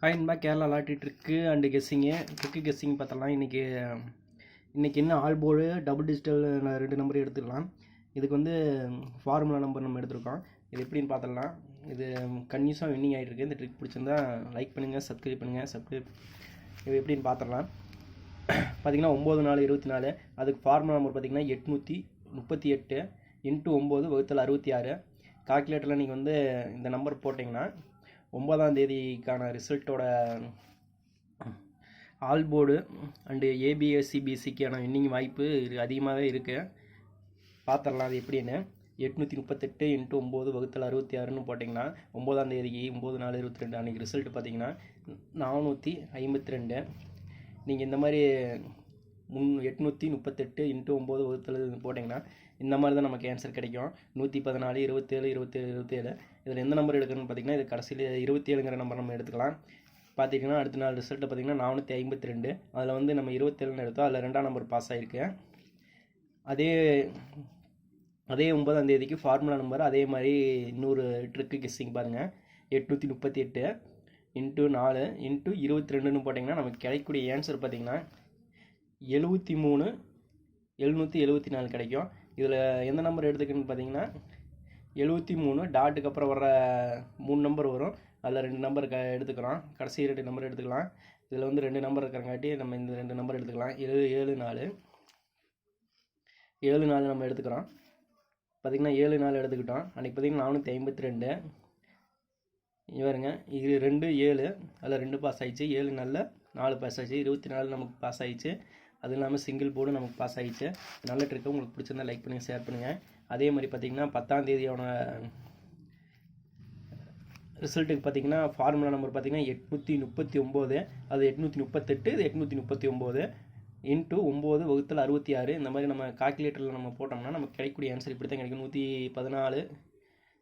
Hi நண்பா, Kerala lottery trick and guessing பார்த்தலாம். இன்றைக்கி என்ன all board double digital 2 number எடுத்துக்கலாம். இதுக்கு வந்து ஃபார்முலா நம்பர் நம்ம எடுத்துருக்கோம். இது எப்படின்னு பார்த்துடலாம். இது கன்யூஸாக வின்னிங் ஆகிட்டுருக்கு. இந்த ட்ரிக் பிடிச்சிருந்தா லைக் பண்ணுங்கள், சப்ஸ்கிரைப் பண்ணுங்கள். இது எப்படின்னு பார்த்துடலாம். பார்த்திங்கன்னா 9/4/24 அதுக்கு ஃபார்முலா நம்பர் பார்த்திங்கன்னா 838 × 9/66. கால்குலேட்டரில் நீங்கள் வந்து இந்த நம்பர் போட்டிங்கன்னா 9ஆம் தேதிக்கான ரிசல்ட்டோட ஆல் போர்டு அண்டு ஏபிஎஸ்சிபிசிக்கான வின்னிங் வாய்ப்பு அதிகமாகவே இருக்குது. பார்த்துடலாம் அது எப்படின்னு. 838 × 9/66 போட்டிங்கன்னா 9ஆம் தேதிக்கு 9/4/22 அன்றைக்கி ரிசல்ட் பார்த்திங்கன்னா 452. நீங்கள் இந்த மாதிரி 838 × 9/66 போட்டிங்கன்னா இந்த மாதிரி தான் நமக்கு ஆன்சர் கிடைக்கும். 114, 27, 27, 27. இதில் எந்த நம்பர் எடுக்கணும்னு பார்த்திங்கன்னா இது கடைசியில் 27ங்கிற நம்பர் நம்ம எடுத்துக்கலாம். பார்த்திங்கன்னா அடுத்த நாள் ரிசல்ட்டை பார்த்திங்கன்னா 452. அதில் வந்து நம்ம 27ன்னு எடுத்தோம். அதில் 2ஆம் நம்பர் பாஸ் ஆகிருக்கு. அதே 9ஆம் தேதிக்கு ஃபார்முலா நம்பர் அதே மாதிரி இன்னொரு ட்ரிக்கு கெஸ்ஸிங் பாருங்கள். 838 × 4 × 22ன்னு போட்டிங்கன்னா நமக்கு கிடைக்கக்கூடிய ஆன்சர் பார்த்திங்கன்னா 73,774 கிடைக்கும். இதில் எந்த நம்பர் எடுத்துக்கணும்னு பார்த்தீங்கன்னா 73 டாட்டுக்கு அப்புறம் வர 3 நம்பர் வரும். அதில் 2 நம்பர் எடுத்துக்கிறோம். கடைசி 2 நம்பர் எடுத்துக்கலாம். இதில் வந்து 2 நம்பர் இருக்கிறங்காட்டி நம்ம இந்த 2 நம்பர் எடுத்துக்கலாம். 74 நம்ம எடுத்துக்கிறோம். பார்த்திங்கன்னா 74 எடுத்துக்கிட்டோம். அன்றைக்கி பார்த்திங்கன்னா 452 இவருங்க. இது 2 7 அதில் 2 பாஸ் ஆகிடுச்சு. 7 நாளில் 4 பாஸ் ஆகிடுச்சு. 24 நமக்கு பாஸ் ஆகிடுச்சு. அது இல்லாமல் சிங்கிள் போர்டு நமக்கு பாஸ் ஆகிடுச்சு. நல்ல ட்ரிக்கு. உங்களுக்கு பிடிச்சிருந்தா லைக் பண்ணுங்கள், ஷேர் பண்ணுங்கள். அதே மாதிரி பார்த்திங்கன்னா 10ஆம் தேதியோட ரிசல்ட்டுக்கு பார்த்திங்கன்னா ஃபார்முலா நம்பர் பார்த்திங்கன்னா 839. அது 838, இது 839 × 9/66. இந்த மாதிரி நம்ம கால்குலேட்டரில் நம்ம போட்டோம்னா நமக்கு கிடைக்கக்கூடிய ஆன்சர் இப்படி தான் கிடைக்கும். 114,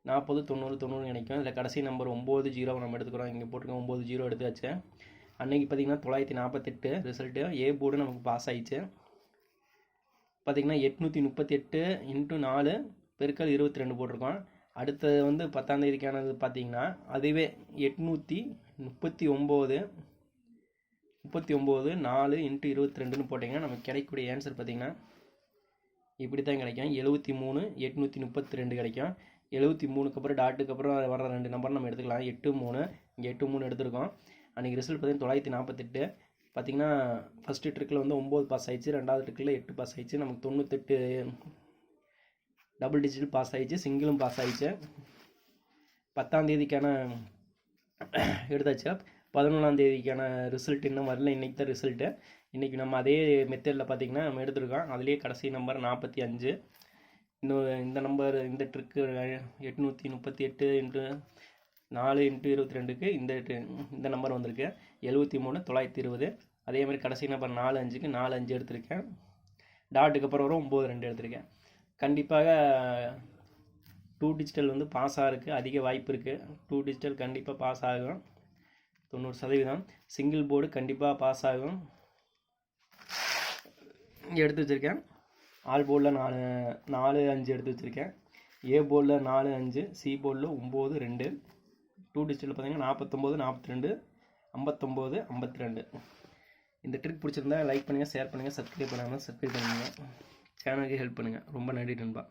40, 90, 90 கிடைக்கும். இதில் கடைசி நம்பர் 90 நம்ம எடுத்துக்கிறோம். இங்கே போட்டிருக்கோம் 90 எடுத்தாச்சு. அன்றைக்கி பார்த்திங்கன்னா 948 ரிசல்ட்டு. ஏ போர்டு நமக்கு பாஸ் ஆகிடுச்சு. பார்த்திங்கன்னா 838 × 4 × 22 போட்டிருக்கோம். அடுத்தது வந்து 10ஆம் தேதிக்கானது பார்த்திங்கன்னா அதுவே 839 4 × 22ன்னு போட்டிங்கன்னா நமக்கு கிடைக்கக்கூடிய ஆன்சர் பார்த்திங்கன்னா இப்படி தான் கிடைக்கும். 73,832 கிடைக்கும். 73க்கு அப்புறம் டாட்டுக்கு அப்புறம் வர 2 நம்பர் நம்ம எடுத்துக்கலாம். 83 இங்கே 83 எடுத்துருக்கோம். அன்றைக்கி ரிசல்ட் பார்த்திங்கன்னா 948. பார்த்திங்கன்னா ஃபஸ்ட்டு ட்ரிக்கில் வந்து 9 பாஸ் ஆகிடுச்சு. 2வது ட்ரிக்கில் 8 பாஸ் ஆகிடுச்சு. நமக்கு 98 டபுள் டிஜிட் பாஸ் ஆகிடுச்சு. சிங்கிளும் பாஸ் ஆகிடுச்சு. 10ஆம் தேதிக்கான எடுத்தாச்சு. 11ஆம் தேதிக்கான ரிசல்ட் இன்னும் வரல. இன்றைக்கி தான் ரிசல்ட்டு. இன்றைக்கி நம்ம அதே மெத்தடில் பார்த்திங்கன்னா நம்ம எடுத்துருக்கோம். அதுலேயே கடைசி நம்பர் 45. இந்த நம்பர் இந்த ட்ரிக்கு 838 × 4 × 22க்கு இந்த நம்பர் வந்திருக்கு 73,920. அதே மாதிரி கடைசி நம்பர் 45க்கு 45 எடுத்திருக்கேன். டாட்டுக்கு அப்புறம் வரும் 92 எடுத்திருக்கேன். கண்டிப்பாக 2 டிஜிட்டல் வந்து பாஸ் ஆகிறதுக்கு அதிக வாய்ப்பு இருக்குது. 2 டிஜிட்டல் கண்டிப்பாக பாஸ் ஆகும் 90%. சிங்கிள் போர்டு கண்டிப்பாக பாஸ் ஆகும். இங்கே எடுத்து வச்சுருக்கேன். ஆல் போர்டில் 4 5 எடுத்து வச்சுருக்கேன். ஏ போர்டில் 4 5, சி போர்டில் 9 2. 2 டிஜிட்டல் பார்த்தீங்கன்னா 49 42 59 52. இந்த ட்ரிக் பிடிச்சிருந்தா லைக் பண்ணுங்கள், ஷேர் பண்ணுங்கள், சப்ஸ்கிரைப் பண்ணுங்கள். சேனலுக்கு ஹெல்ப் பண்ணுங்கள். ரொம்ப நன்றி நண்பா.